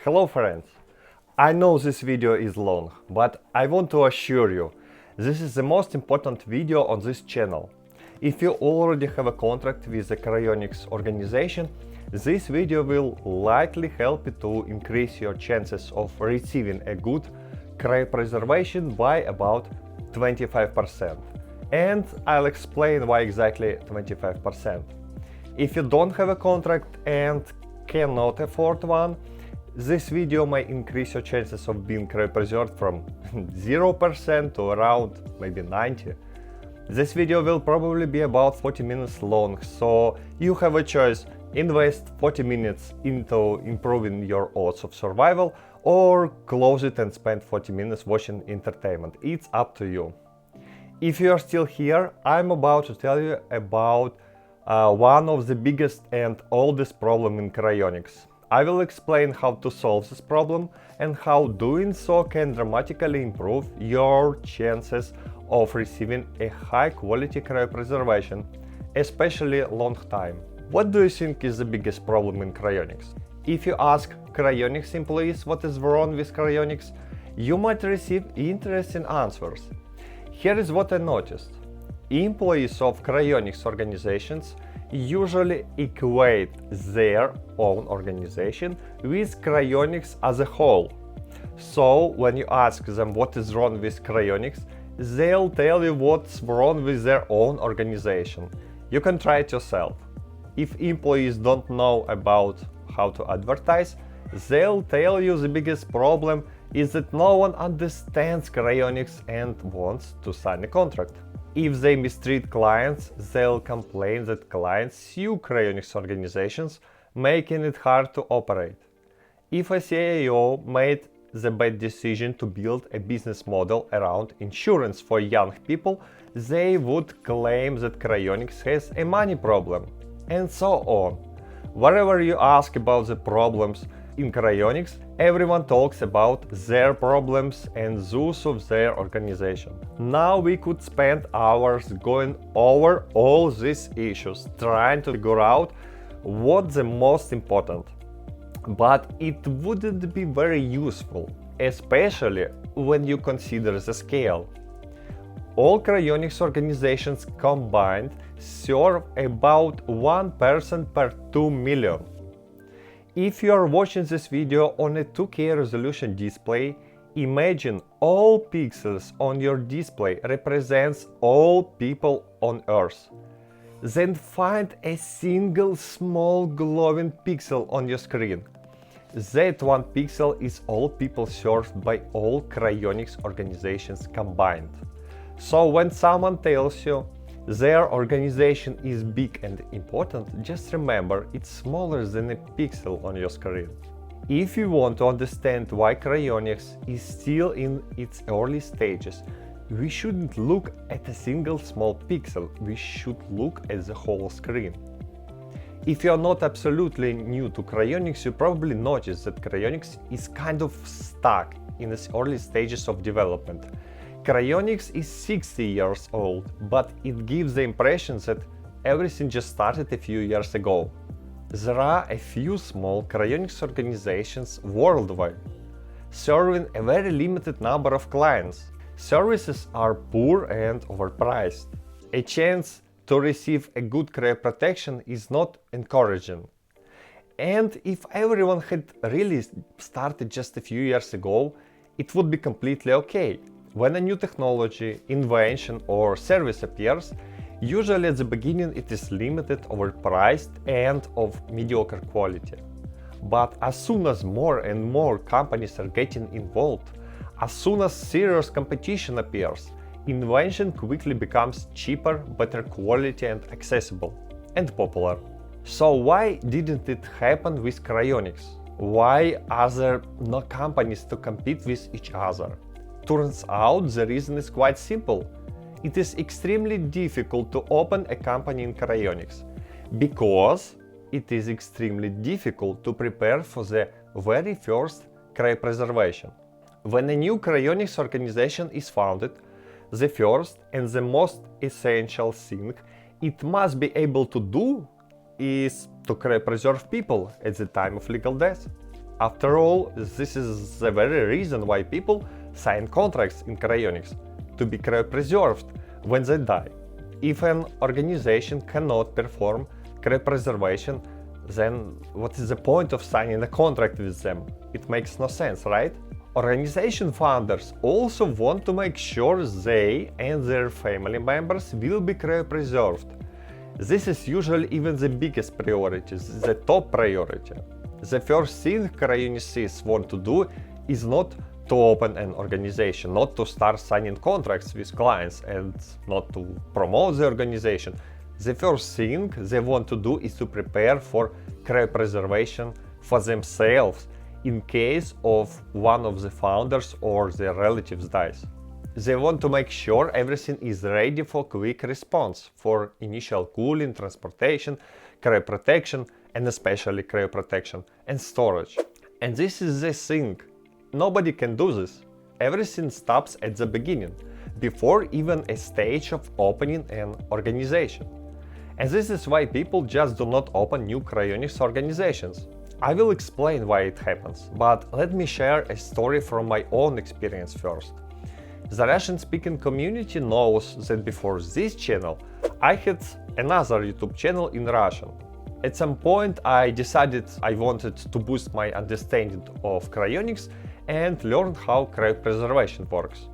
Hello friends! I know this video is long, but I want to assure you, this is the most important video on this channel. If you already have a contract with the Cryonics organization, this video will likely help you to increase your chances of receiving a good cryopreservation by about 25%. And I'll explain why exactly 25%. If you don't have a contract and cannot afford one, this video may increase your chances of being cryopreserved from 0% to around maybe 90%. This video will probably be about 40 minutes long, so you have a choice: invest 40 minutes into improving your odds of survival, or close it and spend 40 minutes watching entertainment. It's up to you. If you are still here, I'm about to tell you about one of the biggest and oldest problems in cryonics. I will explain how to solve this problem and how doing so can dramatically improve your chances of receiving a high-quality cryopreservation, especially long time. What do you think is the biggest problem in cryonics? If you ask cryonics employees what is wrong with cryonics, you might receive interesting answers. Here is what I noticed. Employees of cryonics organizations usually equate their own organization with cryonics as a whole. So when you ask them what is wrong with cryonics, they'll tell you what's wrong with their own organization. You can try it yourself. If employees don't know about how to advertise, they'll tell you the biggest problem is that no one understands cryonics and wants to sign a contract. If they mistreat clients, they'll complain that clients sue cryonics organizations, making it hard to operate. If a CIO made the bad decision to build a business model around insurance for young people, they would claim that cryonics has a money problem, and so on. Wherever you ask about the problems in cryonics, everyone talks about their problems and those of their organization. Now we could spend hours going over all these issues, trying to figure out what's the most important. But it wouldn't be very useful, especially when you consider the scale. All cryonics organizations combined serve about 1 person per 2 million. If you are watching this video on a 2K resolution display, imagine all pixels on your display represents all people on Earth. Then find a single small glowing pixel on your screen. That one pixel is all people served by all cryonics organizations combined. So when someone tells you their organization is big and important, just remember it's smaller than a pixel on your screen. If you want to understand why cryonics is still in its early stages, we shouldn't look at a single small pixel, we should look at the whole screen. If you are not absolutely new to cryonics, you probably noticed that cryonics is kind of stuck in its early stages of development. Cryonics is 60 years old, but it gives the impression that everything just started a few years ago. There are a few small cryonics organizations worldwide, serving a very limited number of clients. Services are poor and overpriced. A chance to receive a good cryoprotection is not encouraging. And if everyone had really started just a few years ago, it would be completely okay. When a new technology, invention or service appears, usually at the beginning it is limited, overpriced and of mediocre quality. But as soon as more and more companies are getting involved, as soon as serious competition appears, invention quickly becomes cheaper, better quality and accessible, and popular. So why didn't it happen with cryonics? Why are there no companies to compete with each other? Turns out the reason is quite simple. It is extremely difficult to open a company in cryonics, because it is extremely difficult to prepare for the very first cryopreservation. When a new cryonics organization is founded, the first and the most essential thing it must be able to do is to cryopreserve people at the time of legal death. After all, this is the very reason why people sign contracts in cryonics, to be cryopreserved when they die. If an organization cannot perform cryopreservation, then what is the point of signing a contract with them? It makes no sense, right? Organization founders also want to make sure they and their family members will be cryopreserved. This is usually even the biggest priority, the top priority. The first thing cryonicists want to do is not to open an organization, not to start signing contracts with clients and not to promote the organization. The first thing they want to do is to prepare for cryopreservation for themselves in case of one of the founders or their relatives dies. They want to make sure everything is ready for quick response, for initial cooling, transportation, cryoprotection, and especially cryoprotection and storage. And this is the thing. Nobody can do this. Everything stops at the beginning, before even a stage of opening an organization. And this is why people just do not open new cryonics organizations. I will explain why it happens, but let me share a story from my own experience first. The Russian-speaking community knows that before this channel, I had another YouTube channel in Russian. At some point, I decided I wanted to boost my understanding of cryonics and learn how cryopreservation works.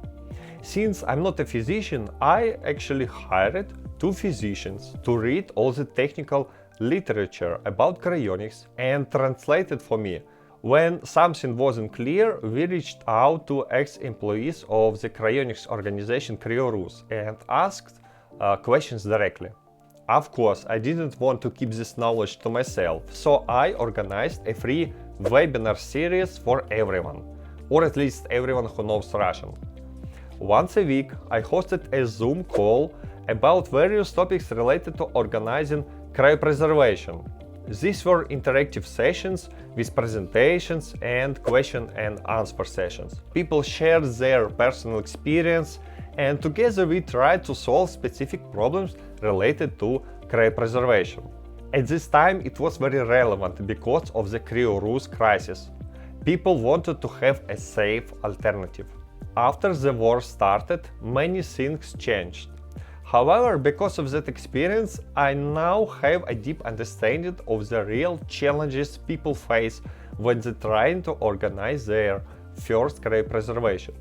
Since I'm not a physician, I actually hired 2 physicians to read all the technical literature about cryonics and translate it for me. When something wasn't clear, we reached out to ex-employees of the cryonics organization Cryonics and asked questions directly. Of course, I didn't want to keep this knowledge to myself, so I organized a free webinar series for everyone, or at least everyone who knows Russian. Once a week, I hosted a Zoom call about various topics related to organizing cryopreservation. These were interactive sessions with presentations and question and answer sessions. People shared their personal experience, and together we tried to solve specific problems related to cryopreservation. At this time it was very relevant because of the cryo crisis. People wanted to have a safe alternative. After the war started, many things changed. However, because of that experience, I now have a deep understanding of the real challenges people face when they're trying to organize their first cryopreservation.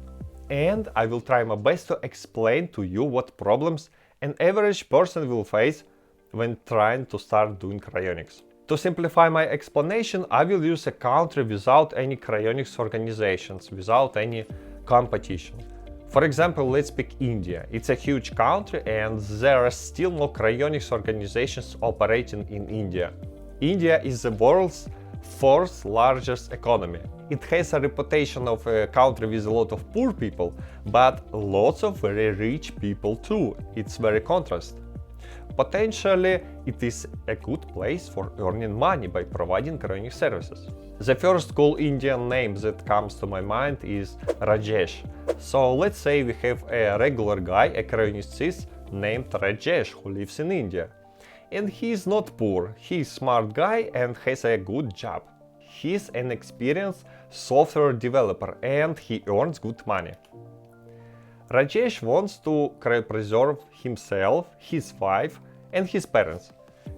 And I will try my best to explain to you what problems an average person will face when trying to start doing cryonics. To simplify my explanation, I will use a country without any cryonics organizations, without any competition. For example, let's pick India. It's a huge country and there are still no cryonics organizations operating in India. India is the world's 4th largest economy. It has a reputation of a country with a lot of poor people, but lots of very rich people too. It's very contrast. Potentially, it is a good place for earning money by providing cryonic services. The first cool Indian name that comes to my mind is Rajesh. So let's say we have a regular guy, a cryonicist named Rajesh, who lives in India. And he is not poor, he is a smart guy and has a good job. He is an experienced software developer and he earns good money. Rajesh wants to cryopreserve himself, his wife and his parents,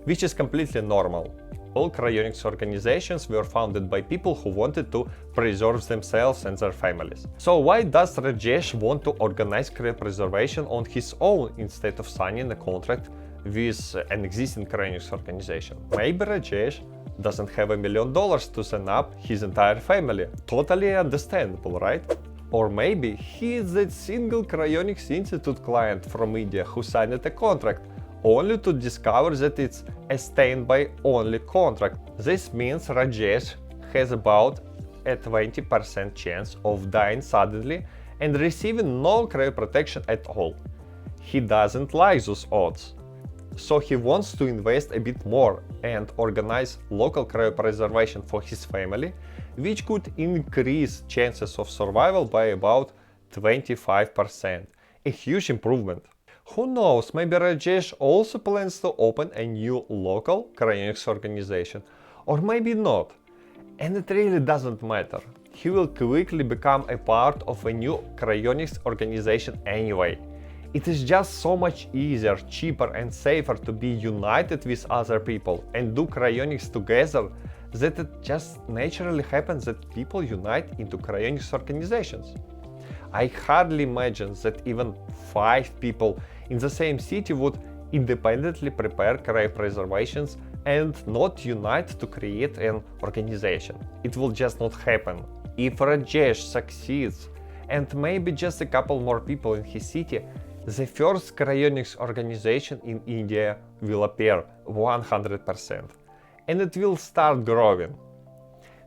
which is completely normal. All cryonics organizations were founded by people who wanted to preserve themselves and their families. So why does Rajesh want to organize cryopreservation on his own instead of signing a contract with an existing cryonics organization? Maybe Rajesh doesn't have $1 million to send up his entire family. Totally understandable, right? Or maybe he is that single Cryonics Institute client from India who signed a contract, only to discover that it's a stand-by-only contract. This means Rajesh has about a 20% chance of dying suddenly and receiving no cryoprotection at all. He doesn't like those odds. So he wants to invest a bit more and organize local cryopreservation for his family, which could increase chances of survival by about 25%. A huge improvement. Who knows, maybe Rajesh also plans to open a new local cryonics organization, or maybe not. And it really doesn't matter. He will quickly become a part of a new Cryonics organization anyway. It is just so much easier, cheaper and safer to be united with other people and do Cryonics together that it just naturally happens that people unite into Cryonics organizations. I hardly imagine that even 5 people in the same city would independently prepare cryopreservations and not unite to create an organization. It will just not happen. If Rajesh succeeds and maybe just a couple more people in his city, the first Cryonics organization in India will appear 100%, and it will start growing.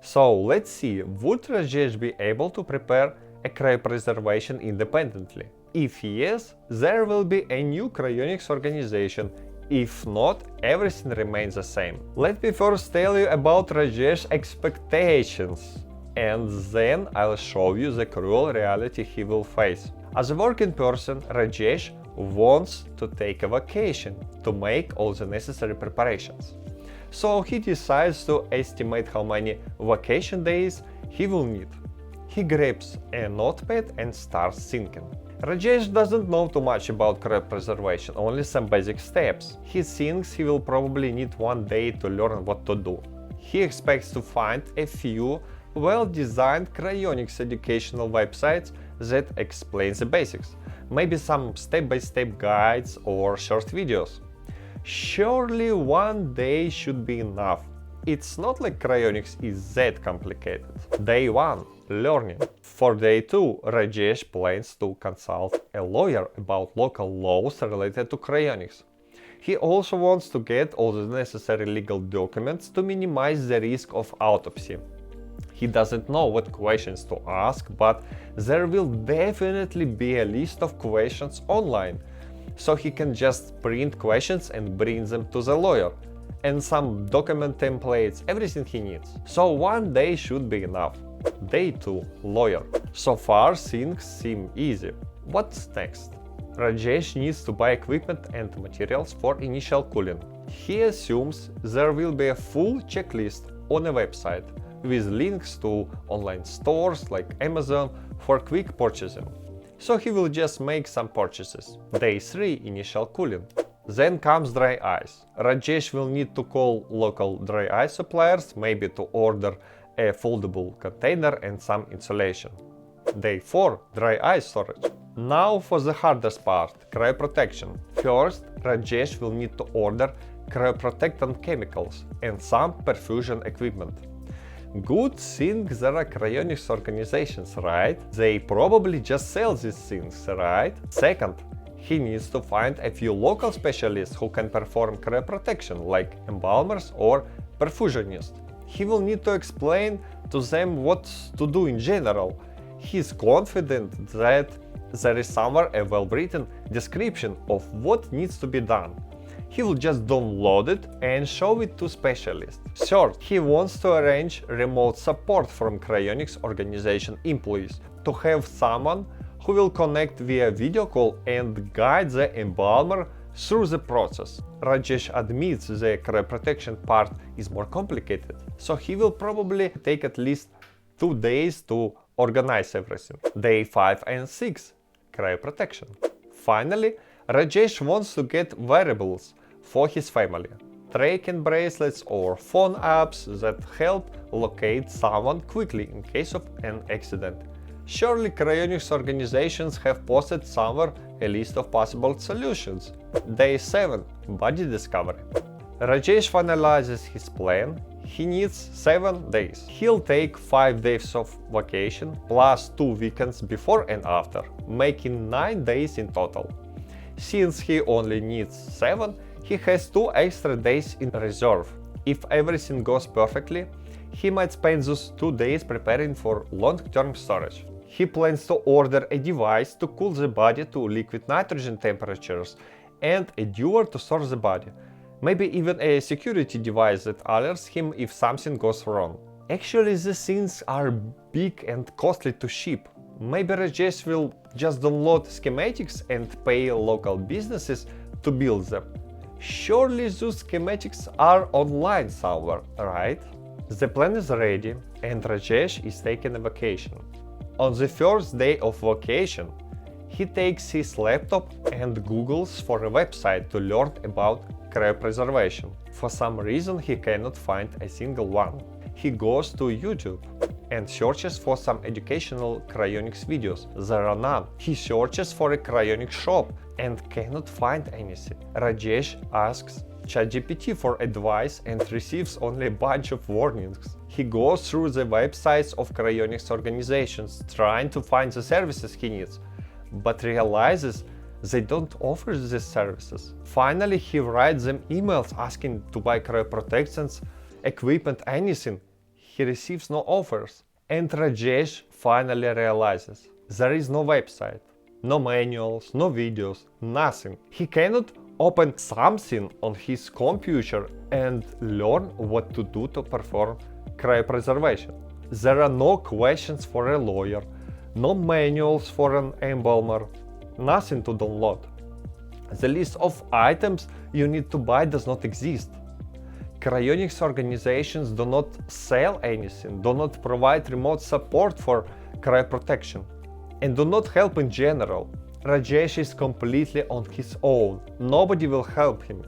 So let's see, would Rajesh be able to prepare a cryopreservation independently? If yes, there will be a new Cryonics organization. If not, everything remains the same. Let me first tell you about Rajesh's expectations, and then I'll show you the cruel reality he will face. As a working person, Rajesh wants to take a vacation to make all the necessary preparations. So he decides to estimate how many vacation days he will need. He grabs a notepad and starts thinking. Rajesh doesn't know too much about cryopreservation, only some basic steps. He thinks he will probably need 1 day to learn what to do. He expects to find a few well-designed Cryonics educational websites that explain the basics, maybe some step-by-step guides or short videos. Surely 1 day should be enough. It's not like Cryonics is that complicated. Day 1. Learning. For day 2, Rajesh plans to consult a lawyer about local laws related to Cryonics. He also wants to get all the necessary legal documents to minimize the risk of autopsy. He doesn't know what questions to ask, but there will definitely be a list of questions online, so he can just print questions and bring them to the lawyer, and some document templates, everything he needs. So 1 day should be enough. Day 2. Lawyer. So far things seem easy. What's next? Rajesh needs to buy equipment and materials for initial cooling. He assumes there will be a full checklist on a website with links to online stores like Amazon for quick purchasing. So he will just make some purchases. Day 3. Initial cooling. Then comes dry ice. Rajesh will need to call local dry ice suppliers, maybe to order a foldable container and some insulation. Day 4. Dry ice storage. Now for the hardest part, cryoprotection. First, Rajesh will need to order cryoprotectant chemicals and some perfusion equipment. Good thing there are Cryonics organizations, right? They probably just sell these things, right? Second, he needs to find a few local specialists who can perform cryoprotection, like embalmers or perfusionists. He will need to explain to them what to do in general. He is confident that there is somewhere a well-written description of what needs to be done. He will just download it and show it to specialists. Third, he wants to arrange remote support from Cryonics organization employees, to have someone who will connect via video call and guide the embalmer through the process. Rajesh admits the cryoprotection part is more complicated, so he will probably take at least 2 days to organize everything. Day 5 and 6. Cryoprotection. Finally, Rajesh wants to get wearables for his family. Tracking bracelets or phone apps that help locate someone quickly in case of an accident. Surely Cryonics organizations have posted somewhere a list of possible solutions. Day 7. Body discovery. Rajesh finalizes his plan. He needs 7 days. He'll take 5 days of vacation plus 2 weekends before and after, making 9 days in total. Since he only needs 7, he has 2 extra days in reserve. If everything goes perfectly, he might spend those 2 days preparing for long-term storage. He plans to order a device to cool the body to liquid nitrogen temperatures and a dewar to store the body. Maybe even a security device that alerts him if something goes wrong. Actually, these things are big and costly to ship. Maybe Rajesh will just download schematics and pay local businesses to build them. Surely those schematics are online somewhere, right? The plan is ready and Rajesh is taking a vacation. On the first day of vacation, he takes his laptop and Googles for a website to learn about cryopreservation. For some reason he cannot find a single one. He goes to YouTube and searches for some educational cryonics videos. There are none. He searches for a cryonics shop and cannot find anything. Rajesh asks ChatGPT for advice and receives only a bunch of warnings. He goes through the websites of cryonics organizations trying to find the services he needs, but realizes they don't offer these services. Finally, he writes them emails asking to buy cryoprotections, equipment, anything. He receives no offers. And Rajesh finally realizes there is no website, no manuals, no videos, nothing. He cannot open something on his computer and learn what to do to perform cryopreservation. There are no questions for a lawyer, no manuals for an embalmer, nothing to download. The list of items you need to buy does not exist. Cryonics organizations do not sell anything, do not provide remote support for cryoprotection, and do not help in general. Rajesh is completely on his own. Nobody will help him.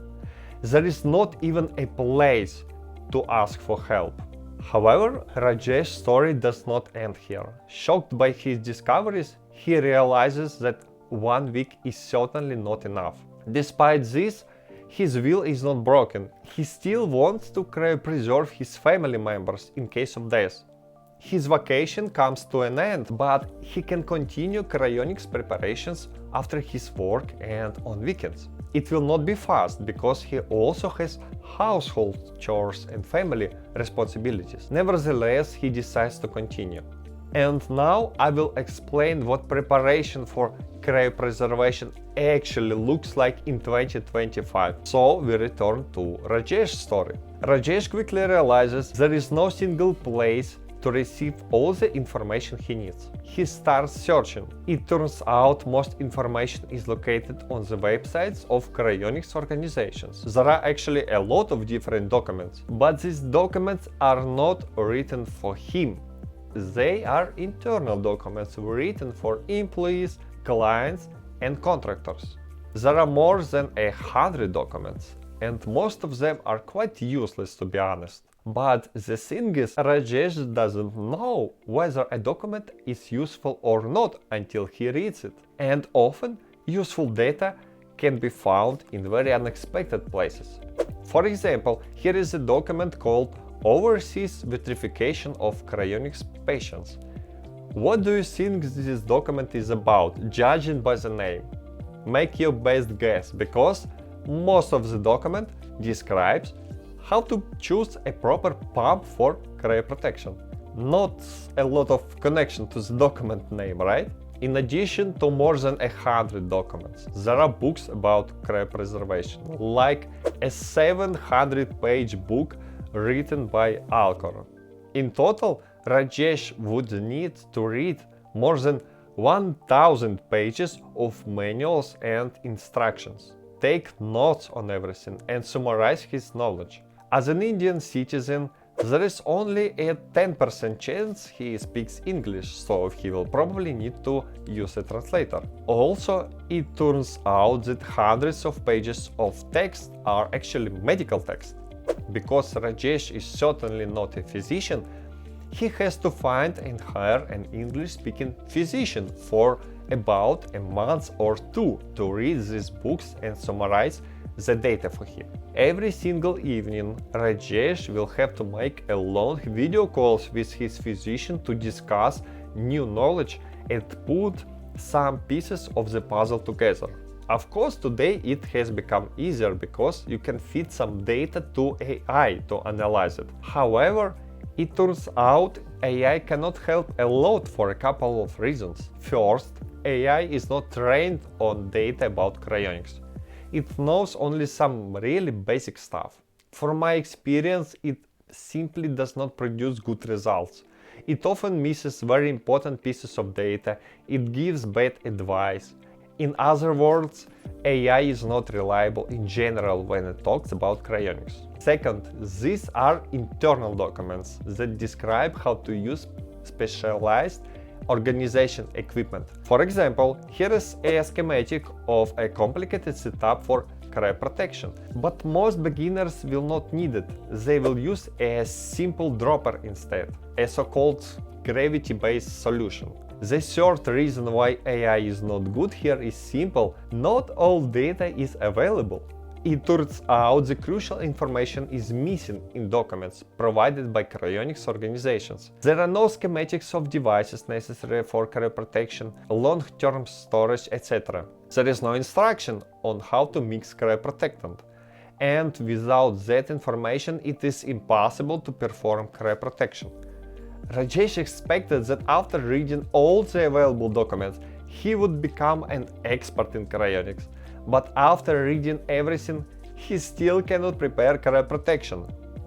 There is not even a place to ask for help. However, Rajesh's story does not end here. Shocked by his discoveries, he realizes that 1 week is certainly not enough. Despite this, his will is not broken. He still wants to cryopreserve his family members in case of death. His vacation comes to an end, but he can continue cryonics preparations after his work and on weekends. It will not be fast because he also has household chores and family responsibilities. Nevertheless, he decides to continue. And now I will explain what preparation for cryopreservation actually looks like in 2025. So we return to Rajesh's story. Rajesh quickly realizes there is no single place to receive all the information he needs. He starts searching. It turns out most information is located on the websites of cryonics organizations. There are actually a lot of different documents, but these documents are not written for him. They are internal documents written for employees, clients, and contractors. There are more than 100 documents, and most of them are quite useless, to be honest. But the thing is, Rajesh doesn't know whether a document is useful or not until he reads it. And often, useful data can be found in very unexpected places. For example, here is a document called Overseas Vitrification of Cryonics Patients. What do you think this document is about, judging by the name? Make your best guess, because most of the document describes how to choose a proper pump for cryoprotection. Not a lot of connection to the document name, right? In addition to more than 100 documents, there are books about cryopreservation, like a 700-page book written by Alcor. In total, Rajesh would need to read more than 1,000 pages of manuals and instructions, take notes on everything, and summarize his knowledge. As an Indian citizen, there is only a 10% chance he speaks English, so he will probably need to use a translator. Also, it turns out that hundreds of pages of text are actually medical text. Because Rajesh is certainly not a physician, he has to find and hire an English-speaking physician for about a month or two to read these books and summarize the data for him. Every single evening, Rajesh will have to make a long video calls with his physician to discuss new knowledge and put some pieces of the puzzle together. Of course, today it has become easier because you can feed some data to AI to analyze it. However, it turns out AI cannot help a lot for a couple of reasons. First, AI is not trained on data about cryonics. It knows only some really basic stuff. From my experience, it simply does not produce good results. It often misses very important pieces of data, it gives bad advice. In other words, AI is not reliable in general when it talks about cryonics. Second, these are internal documents that describe how to use specialized organization equipment. For example, here is a schematic of a complicated setup for cryoprotection. But most beginners will not need it. They will use a simple dropper instead, a so-called gravity-based solution. The third reason why AI is not good here is simple: not all data is available. It turns out the crucial information is missing in documents provided by cryonics organizations. There are no schematics of devices necessary for cryoprotection, long-term storage, etc. There is no instruction on how to mix cryoprotectant. And without that information, it is impossible to perform cryoprotection. Rajesh expected that after reading all the available documents, he would become an expert in cryonics. But after reading everything, he still cannot prepare cryoprotection.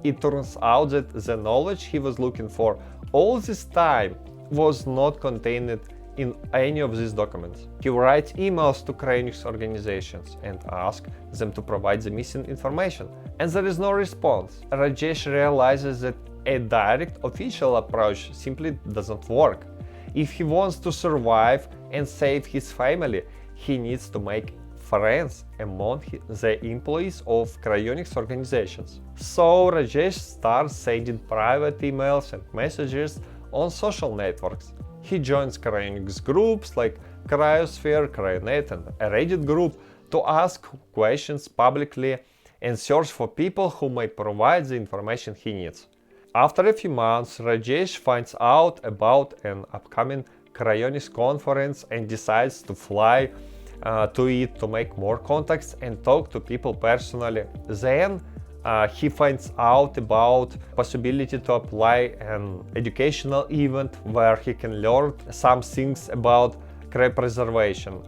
It turns out that the knowledge he was looking for all this time was not contained in any of these documents. He writes emails to cryonics organizations and asks them to provide the missing information, and there is no response. Rajesh realizes that a direct official approach simply doesn't work. If he wants to survive and save his family, he needs to make friends among the employees of cryonics organizations. So Rajesh starts sending private emails and messages on social networks. He joins cryonics groups like Cryosphere, Cryonet and a Reddit group to ask questions publicly and search for people who may provide the information he needs. After a few months, Rajesh finds out about an upcoming cryonics conference and decides to fly to it to make more contacts and talk to people personally. Then he finds out about possibility to apply an educational event where he can learn some things about cryopreservation.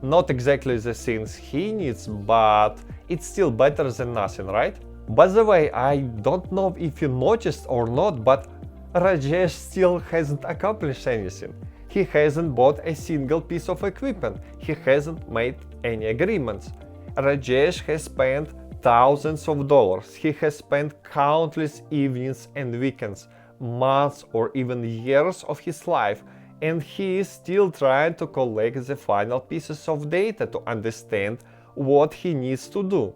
Not exactly the things he needs, but it's still better than nothing, right? By the way, I don't know if you noticed or not, but Rajesh still hasn't accomplished anything. He hasn't bought a single piece of equipment. He hasn't made any agreements. Rajesh has spent thousands of dollars. He has spent countless evenings and weekends, months or even years of his life, and he is still trying to collect the final pieces of data to understand what he needs to do.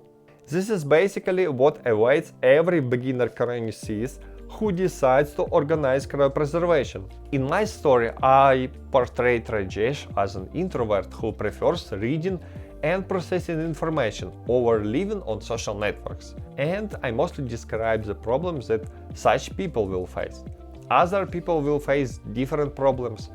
This is basically what awaits every beginner cryonicist who decides to organize cryopreservation. In my story, I portrayed Rajesh as an introvert who prefers reading and processing information over living on social networks. And I mostly describe the problems that such people will face. Other people will face different problems.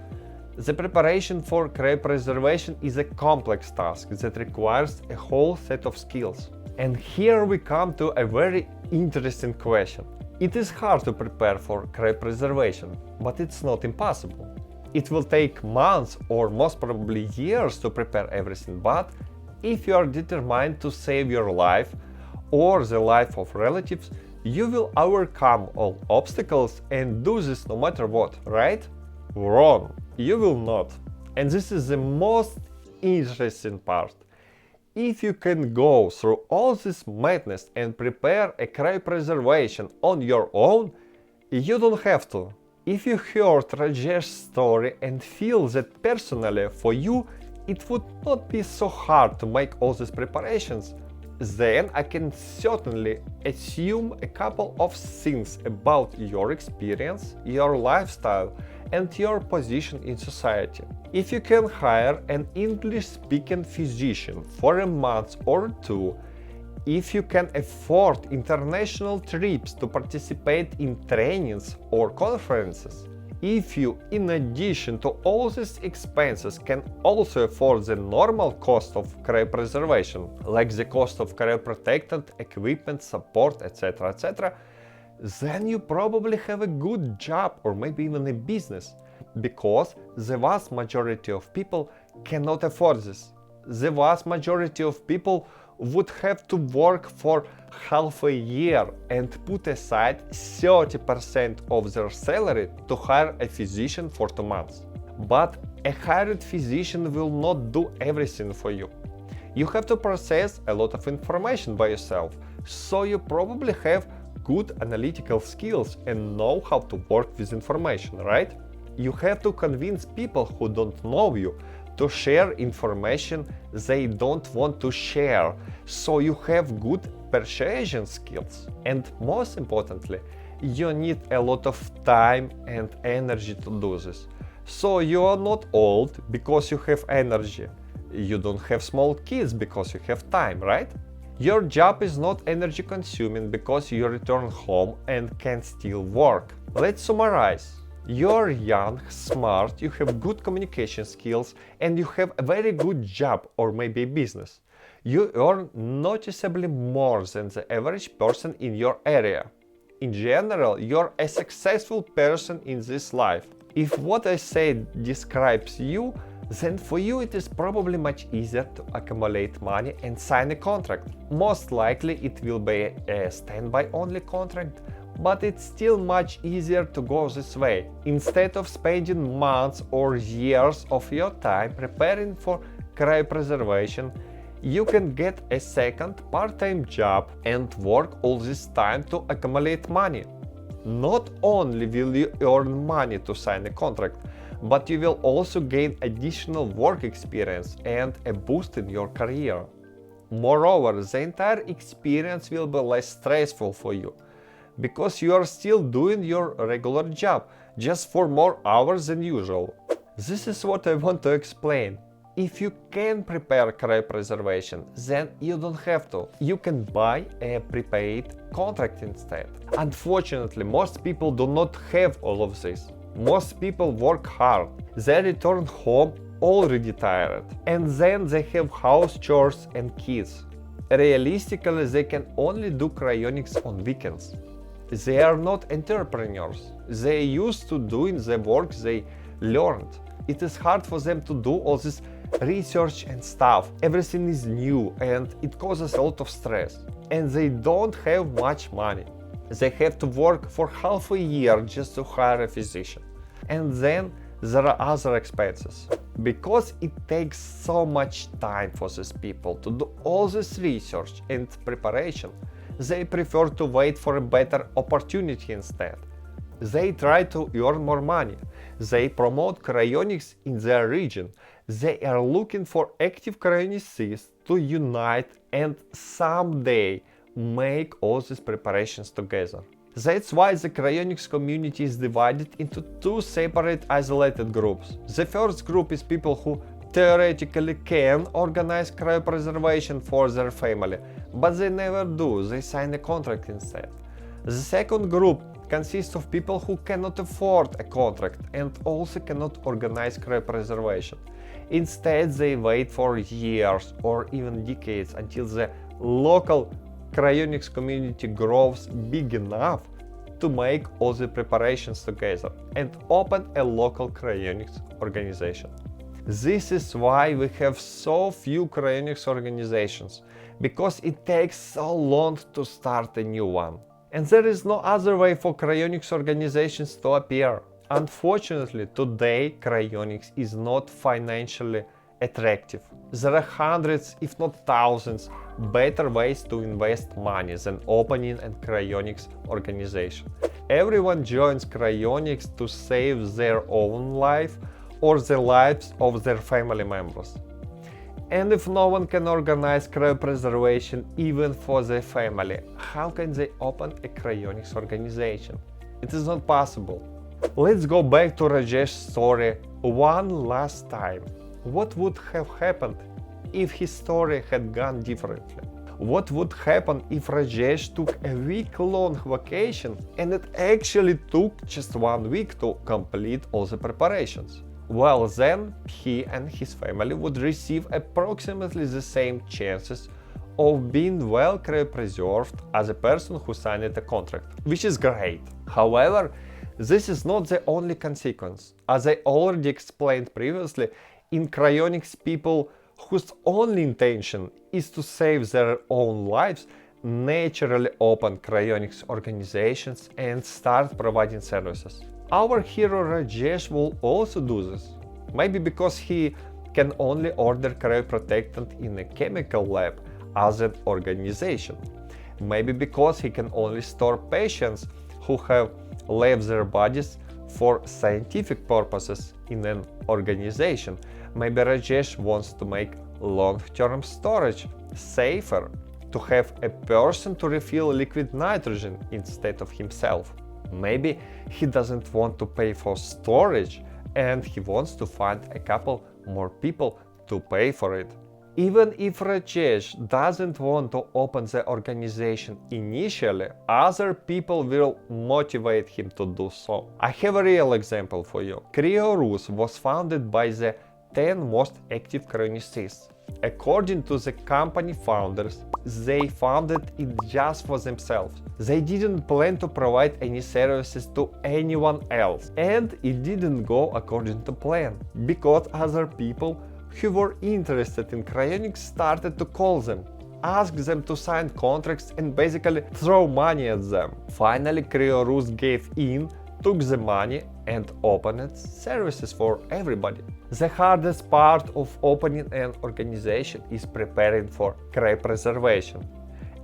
The preparation for cryopreservation is a complex task that requires a whole set of skills. And here we come to a very interesting question. It is hard to prepare for cryopreservation, but it's not impossible. It will take months or most probably years to prepare everything, but if you are determined to save your life or the life of relatives, you will overcome all obstacles and do this no matter what, right? Wrong, you will not. And this is the most interesting part. If you can go through all this madness and prepare a cryopreservation on your own, you don't have to. If you heard Rajesh's story and feel that personally for you it would not be so hard to make all these preparations, then I can certainly assume a couple of things about your experience, your lifestyle, and your position in society. If you can hire an English-speaking physician for a month or two, if you can afford international trips to participate in trainings or conferences, if you, in addition to all these expenses, can also afford the normal cost of cryopreservation, like the cost of cryoprotectant, equipment, support, etc., then you probably have a good job or maybe even a business, because the vast majority of people cannot afford this. The vast majority of people would have to work for half a year and put aside 30% of their salary to hire a physician for 2 months. But a hired physician will not do everything for you. You have to process a lot of information by yourself, so you probably have good analytical skills and know how to work with information, right? You have to convince people who don't know you to share information they don't want to share, so you have good persuasion skills. And most importantly, you need a lot of time and energy to do this. So you are not old because you have energy. You don't have small kids because you have time, right? Your job is not energy consuming because you return home and can still work. Let's summarize. You're young, smart, you have good communication skills, and you have a very good job or maybe business. You earn noticeably more than the average person in your area. In general, you're a successful person in this life. If what I said describes you, then for you it is probably much easier to accumulate money and sign a contract. Most likely it will be a standby only contract, but it's still much easier to go this way. Instead of spending months or years of your time preparing for cryopreservation, you can get a second part-time job and work all this time to accumulate money. Not only will you earn money to sign a contract, but you will also gain additional work experience and a boost in your career. Moreover, the entire experience will be less stressful for you, because you are still doing your regular job, just for more hours than usual. This is what I want to explain. If you can prepare cryopreservation, then you don't have to. You can buy a prepaid contract instead. Unfortunately, most people do not have all of this. Most people work hard. They return home already tired, and then they have house chores and kids. Realistically, they can only do cryonics on weekends. They are not entrepreneurs. They are used to doing the work they learned. It is hard for them to do all this research and stuff. Everything is new and it causes a lot of stress. And they don't have much money. They have to work for half a year just to hire a physician. And then there are other expenses. Because it takes so much time for these people to do all this research and preparation, they prefer to wait for a better opportunity instead. They try to earn more money. They promote cryonics in their region. They are looking for active cryonicists to unite and someday make all these preparations together. That's why the cryonics community is divided into two separate isolated groups. The first group is people who theoretically can organize cryopreservation for their family, but they never do, they sign a contract instead. The second group consists of people who cannot afford a contract and also cannot organize cryopreservation. Instead, they wait for years or even decades until the local cryonics community grows big enough to make all the preparations together and open a local cryonics organization. This is why we have so few cryonics organizations, because it takes so long to start a new one. And there is no other way for cryonics organizations to appear. Unfortunately, today cryonics is not financially attractive. There are hundreds, if not thousands, better ways to invest money than opening a cryonics organization. Everyone joins cryonics to save their own life or the lives of their family members. And if no one can organize cryopreservation even for their family, how can they open a cryonics organization? It is not possible. Let's go back to Rajesh's story one last time. What would have happened if his story had gone differently? What would happen if Rajesh took a week-long vacation and it actually took just 1 week to complete all the preparations? Well, then he and his family would receive approximately the same chances of being well cryopreserved as a person who signed a contract, which is great. However, this is not the only consequence. As I already explained previously, in cryonics, people whose only intention is to save their own lives naturally open cryonics organizations and start providing services. Our hero Rajesh will also do this, maybe because he can only order cryoprotectant in a chemical lab as an organization. Maybe because he can only store patients who have left their bodies for scientific purposes in an organization. Maybe Rajesh wants to make long-term storage safer, to have a person to refill liquid nitrogen instead of himself. Maybe he doesn't want to pay for storage and he wants to find a couple more people to pay for it. Even if Rajesh doesn't want to open the organization initially, other people will motivate him to do so. I have a real example for you. Cryonics was founded by the 10 most active cryonicists. According to the company founders, they founded it just for themselves. They didn't plan to provide any services to anyone else, and it didn't go according to plan, because other people who were interested in cryonics started to call them, ask them to sign contracts and basically throw money at them. Finally, Cryonics gave in, took the money and opened services for everybody. The hardest part of opening an organization is preparing for cryopreservation.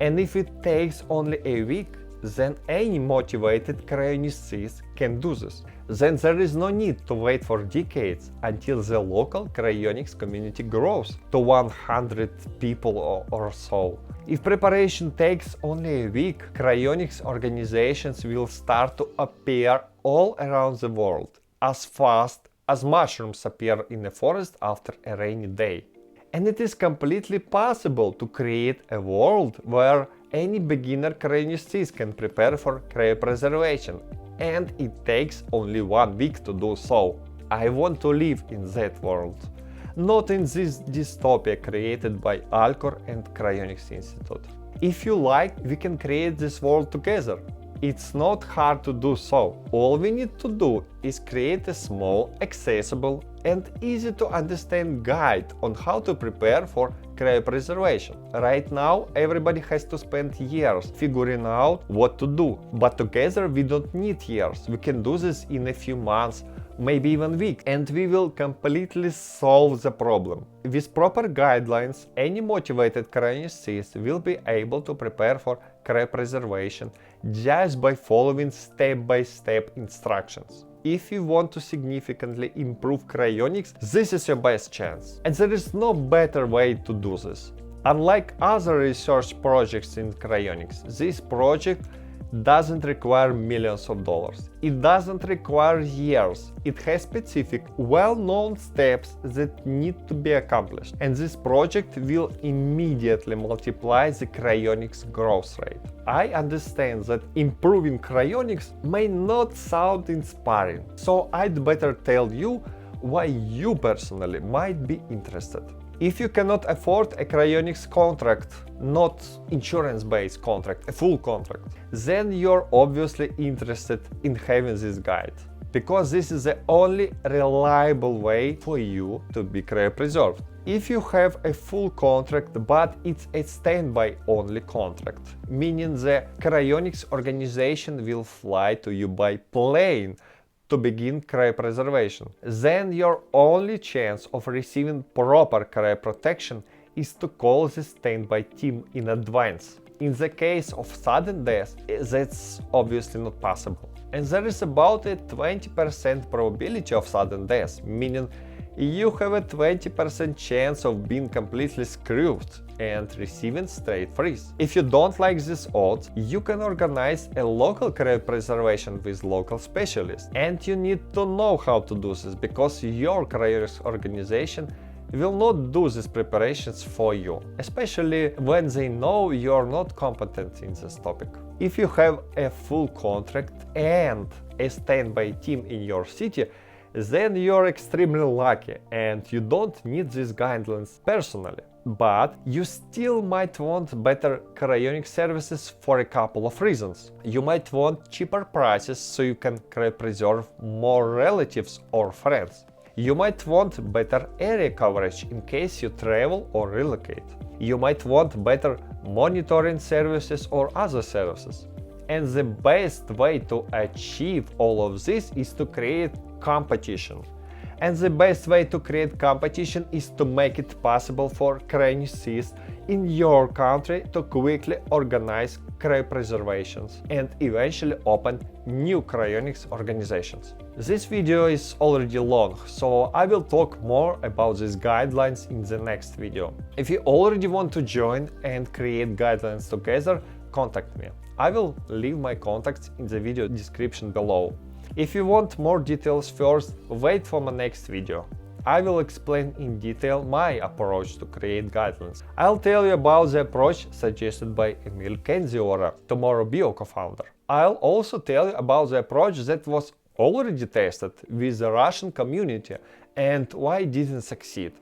And if it takes only a week, then any motivated cryonicist can do this. Then there is no need to wait for decades until the local cryonics community grows to 100 people or so. If preparation takes only a week, cryonics organizations will start to appear all around the world, as fast as mushrooms appear in a forest after a rainy day. And it is completely possible to create a world where any beginner cryonicist can prepare for cryopreservation, and it takes only 1 week to do so. I want to live in that world, not in this dystopia created by Alcor and Cryonics Institute. If you like, we can create this world together. It's not hard to do so. All we need to do is create a small, accessible and easy to understand guide on how to prepare for cryopreservation. Right now, everybody has to spend years figuring out what to do, but together we don't need years. We can do this in a few months, maybe even weeks, and we will completely solve the problem. With proper guidelines, any motivated cryonicist will be able to prepare for cryopreservation just by following step-by-step instructions. If you want to significantly improve cryonics, this is your best chance. And there is no better way to do this. Unlike other research projects in cryonics, this project doesn't require millions of dollars. It doesn't require years. It has specific, well-known steps that need to be accomplished. And this project will immediately multiply the cryonics growth rate. I understand that improving cryonics may not sound inspiring, so I'd better tell you why you personally might be interested. If you cannot afford a cryonics contract, not insurance-based contract, a full contract, then you're obviously interested in having this guide, because this is the only reliable way for you to be cryopreserved. If you have a full contract, but it's a standby only contract, meaning the cryonics organization will fly to you by plane to begin cryopreservation, then your only chance of receiving proper cryoprotection is to call the standby team in advance. In the case of sudden death, that's obviously not possible. And there is about a 20% probability of sudden death, meaning you have a 20% chance of being completely screwed and receiving straight freeze. If you don't like these odds, you can organize a local cryopreservation with local specialists. And you need to know how to do this, because your cryonics organization will not do these preparations for you, especially when they know you're not competent in this topic. If you have a full contract and a standby team in your city, then you're extremely lucky and you don't need these guidelines personally. But you still might want better cryonic services for a couple of reasons. You might want cheaper prices so you can cryopreserve more relatives or friends. You might want better area coverage in case you travel or relocate. You might want better monitoring services or other services. And the best way to achieve all of this is to create competition. And the best way to create competition is to make it possible for cryonicists in your country to quickly organize cryopreservations, and eventually open new cryonics organizations. This video is already long, so I will talk more about these guidelines in the next video. If you already want to join and create guidelines together, contact me. I will leave my contacts in the video description below. If you want more details first, wait for my next video. I will explain in detail my approach to create guidelines. I'll tell you about the approach suggested by Emil Kenziora, Tomorrow Bio co-founder. I'll also tell you about the approach that was already tested with the Russian community and why it didn't succeed.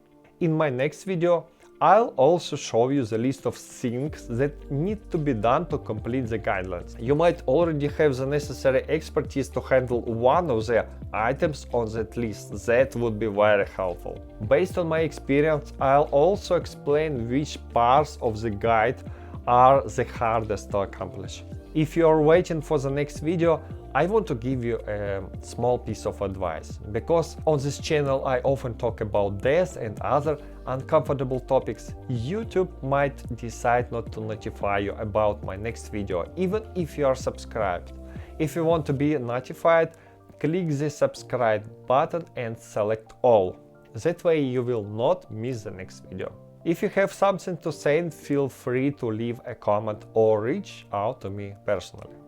In my next video, I'll also show you the list of things that need to be done to complete the guidelines. You might already have the necessary expertise to handle one of the items on that list. That would be very helpful. Based on my experience, I'll also explain which parts of the guide are the hardest to accomplish. If you are waiting for the next video, I want to give you a small piece of advice, because on this channel I often talk about death and other uncomfortable topics. YouTube might decide not to notify you about my next video, even if you are subscribed. If you want to be notified, click the subscribe button and select all. That way you will not miss the next video. If you have something to say, feel free to leave a comment or reach out to me personally.